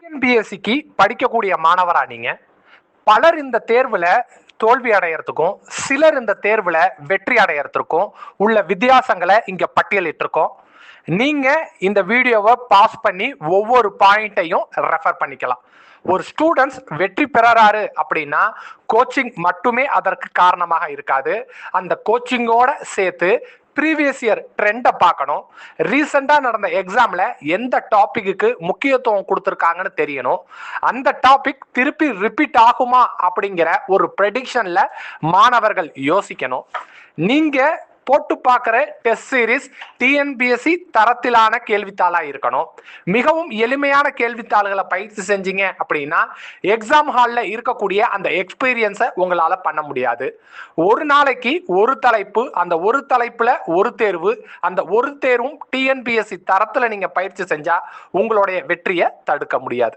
டிஎன்பிஎஸ்சிக்கு படிக்கக்கூடிய மாணவரா நீங்க பலர் இந்த தேர்வுல தோல்வி அடையறதுக்கும் சிலர் இந்த தேர்வுல வெற்றி அடையறதுக்கும் உள்ள வித்தியாசங்களை இங்க பட்டியலிட்டிருக்கோம். நீங்க இந்த வீடியோவை பாஸ் பண்ணி ஒவ்வொரு பாயிண்ட்டையும் ரெஃபர் பண்ணிக்கலாம். ஒரு ஸ்டூடெண்ட்ஸ் வெற்றி பெறாரு அப்படின்னா கோச்சிங் மட்டுமே அதற்கு காரணமாக இருக்காது. அந்த கோச்சிங்கோட சேர்த்து ப்ரீவியஸ் இயர் ட்ரெண்டை பார்க்கணும். ரீசெண்டாக நடந்த எக்ஸாமில் எந்த டாப்பிக்கு முக்கியத்துவம் கொடுத்துருக்காங்கன்னு தெரியணும். அந்த டாபிக் திருப்பி ரிப்பீட் ஆகுமா அப்படிங்கிற ஒரு ப்ரெடிக்ஷனில் மாணவர்கள் யோசிக்கணும். நீங்கள் போட்டு பார்க்குற டெஸ்ட் சீரீஸ் டிஎன்பிஎஸ்சி தரத்திலான கேள்வித்தாளாக இருக்கணும். மிகவும் எளிமையான கேள்வித்தாள்களை பயிற்சி செஞ்சீங்க அப்படின்னா எக்ஸாம் ஹாலில் இருக்கக்கூடிய அந்த எக்ஸ்பீரியன்ஸை உங்களால் பண்ண முடியாது. ஒரு நாளைக்கு ஒரு தலைப்பு, அந்த ஒரு தலைப்பில் ஒரு தேர்வு, அந்த ஒரு தேர்வும் டிஎன்பிஎஸ்சி தரத்தில் நீங்கள் பயிற்சி செஞ்சால் உங்களுடைய வெற்றியை தடுக்க முடியாது.